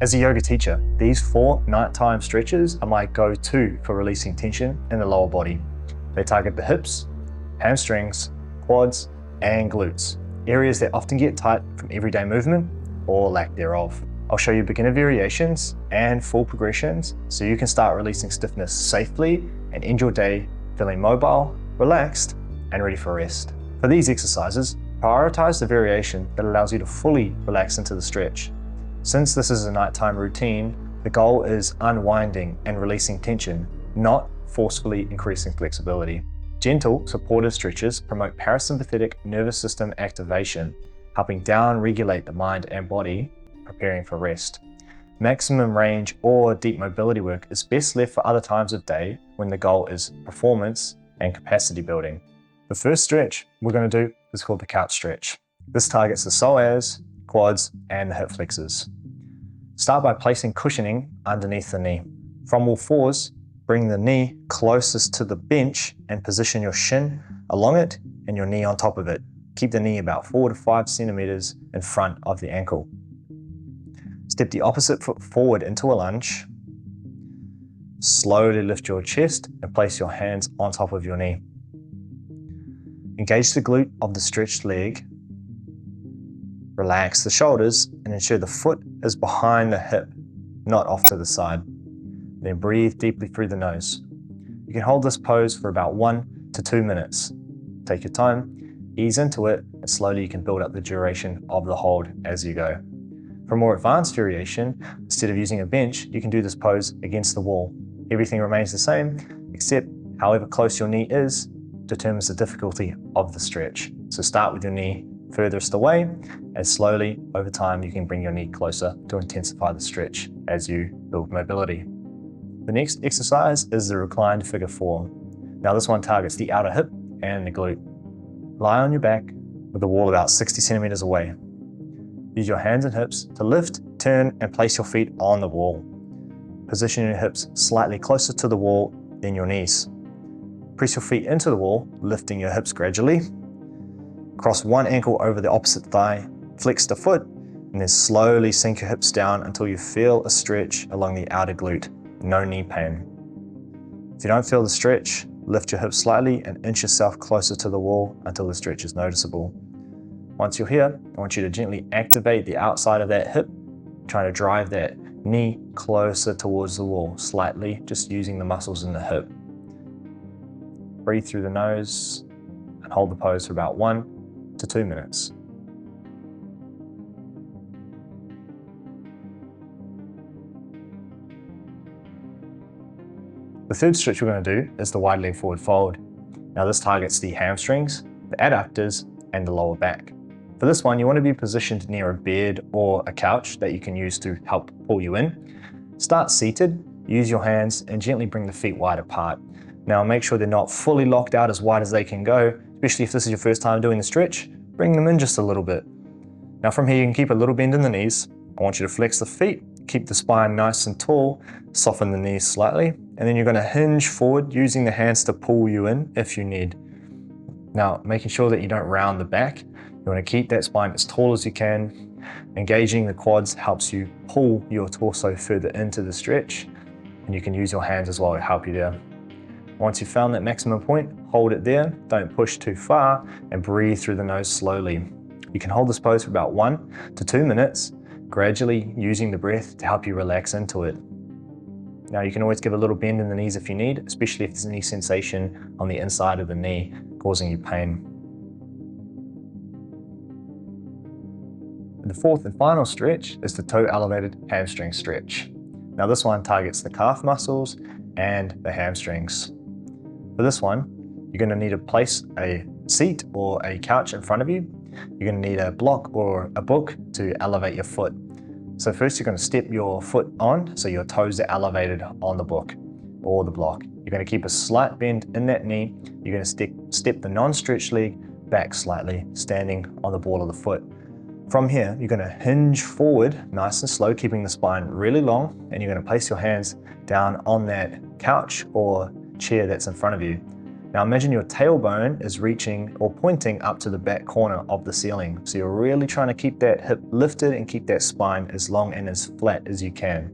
As a yoga teacher, these 4 nighttime stretches are my go-to for releasing tension in the lower body. They target the hips, hamstrings, quads, and glutes, areas that often get tight from everyday movement or lack thereof. I'll show you beginner variations and full progressions so you can start releasing stiffness safely and end your day feeling mobile, relaxed, and ready for rest. For these exercises, prioritize the variation that allows you to fully relax into the stretch. Since this is a nighttime routine, the goal is unwinding and releasing tension, not forcefully increasing flexibility. Gentle, supportive stretches promote parasympathetic nervous system activation, helping down-regulate the mind and body, preparing for rest. Maximum range or deep mobility work is best left for other times of day when the goal is performance and capacity building. The first stretch we're going to do is called the couch stretch. This targets the psoas, quads, and the hip flexors. Start by placing cushioning underneath the knee. From all fours, bring the knee closest to the bench and position your shin along it and your knee on top of it. Keep the knee about 4 to 5 centimeters in front of the ankle. Step the opposite foot forward into a lunge. Slowly lift your chest and place your hands on top of your knee. Engage the glute of the stretched leg. Relax the shoulders and ensure the foot is behind the hip, not off to the side. Then breathe deeply through the nose. You can hold this pose for about 1 to 2 minutes. Take your time, ease into it, and slowly you can build up the duration of the hold as you go. For more advanced variation, instead of using a bench, you can do this pose against the wall. Everything remains the same, except however close your knee is determines the difficulty of the stretch. So start with your knee furthest away, and slowly over time you can bring your knee closer to intensify the stretch as you build mobility. The next exercise is the reclined figure 4. Now this one targets the outer hip and the glute. Lie on your back with the wall about 60 centimeters away. Use your hands and hips to lift, turn, and place your feet on the wall. Position your hips slightly closer to the wall than your knees. Press your feet into the wall, lifting your hips gradually. Cross one ankle over the opposite thigh, flex the foot, and then slowly sink your hips down until you feel a stretch along the outer glute. No knee pain. If you don't feel the stretch, lift your hips slightly and inch yourself closer to the wall until the stretch is noticeable. Once you're here, I want you to gently activate the outside of that hip, trying to drive that knee closer towards the wall, slightly, just using the muscles in the hip. Breathe through the nose and hold the pose for about 1 to 2 minutes. The third stretch we're going to do is the wide leg forward fold. Now this targets the hamstrings, the adductors, and the lower back. For this one, you want to be positioned near a bed or a couch that you can use to help pull you in. Start seated, use your hands, and gently bring the feet wide apart. Now make sure they're not fully locked out as wide as they can go, especially if this is your first time doing the stretch. Bring them in just a little bit. Now from here, you can keep a little bend in the knees. I want you to flex the feet, keep the spine nice and tall, soften the knees slightly, and then you're going to hinge forward using the hands to pull you in if you need. Now, making sure that you don't round the back, you want to keep that spine as tall as you can. Engaging the quads helps you pull your torso further into the stretch, and you can use your hands as well to help you there. Once you've found that maximum point, hold it there, don't push too far, and breathe through the nose slowly. You can hold this pose for about 1 to 2 minutes, gradually using the breath to help you relax into it. Now you can always give a little bend in the knees if you need, especially if there's any sensation on the inside of the knee causing you pain. The fourth and final stretch is the toe elevated hamstring stretch. Now this one targets the calf muscles and the hamstrings. For this one, you're going to need to place a seat or a couch in front of you. You're going to need a block or a book to elevate your foot. So first you're going to step your foot on so your toes are elevated on the book or the block. You're going to keep a slight bend in that knee. You're going to step the non-stretched leg back slightly, standing on the ball of the foot. From here, you're going to hinge forward nice and slow, keeping the spine really long, and you're going to place your hands down on that couch or chair that's in front of you. Now imagine your tailbone is reaching or pointing up to the back corner of the ceiling. So you're really trying to keep that hip lifted and keep that spine as long and as flat as you can.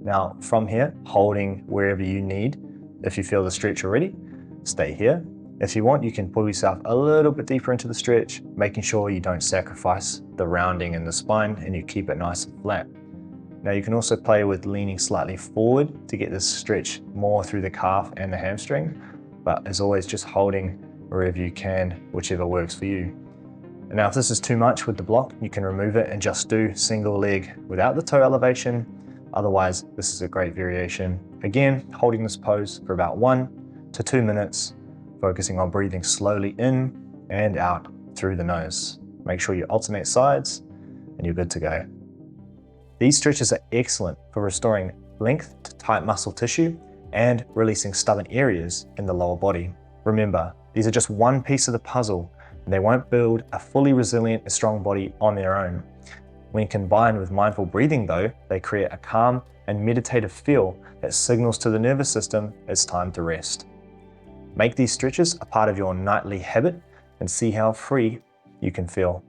Now from here, holding wherever you need. If you feel the stretch already, stay here. If you want, you can pull yourself a little bit deeper into the stretch, making sure you don't sacrifice the rounding in the spine and you keep it nice and flat. Now you can also play with leaning slightly forward to get this stretch more through the calf and the hamstring, but as always, just holding wherever you can, whichever works for you. And now if this is too much with the block, you can remove it and just do single leg without the toe elevation. Otherwise, this is a great variation. Again, holding this pose for about 1 to 2 minutes, focusing on breathing slowly in and out through the nose. Make sure you alternate sides and you're good to go. These stretches are excellent for restoring length to tight muscle tissue and releasing stubborn areas in the lower body. Remember, these are just one piece of the puzzle and they won't build a fully resilient and strong body on their own. When combined with mindful breathing though, they create a calm and meditative feel that signals to the nervous system it's time to rest. Make these stretches a part of your nightly habit and see how free you can feel.